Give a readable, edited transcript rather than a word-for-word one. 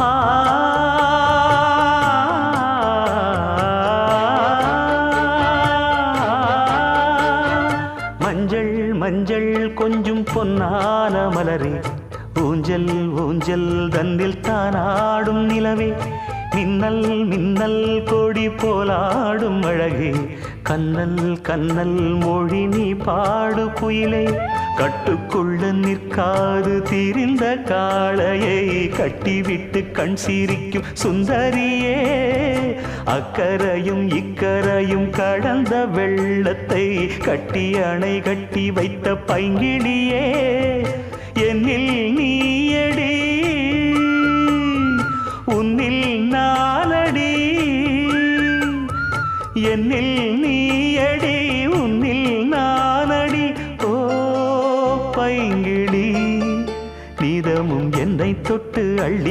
ஆ மஞ்சள் மஞ்சள் கொஞ்சம் பொன்னான மலரே, ஊஞ்சல் ஊஞ்சல் தன்னில் தானாடும் நிலவே, மின்னல் மின்னல் கொடி போலாடும் அழகே, கண்ணல் கண்ணல் மொழி நீ பாடு குயிலே, கட்டுக்குள்ள நிற்காது திரிந்த காளையை கட்டிவிட்டு கண் சிரிக்கும் சுந்தரியே, அக்கரையும் இக்கரையும் கடந்த வெள்ளத்தை கட்டி அணை கட்டி வைத்த பைங்கிளியே, என்னில் நீயடி உன்னில் நானடி, என்னில் நீயடி உன்னில் நானடி. ஓ பைங்கிளி, நீதமும் என்னை தொட்டு அள்ளி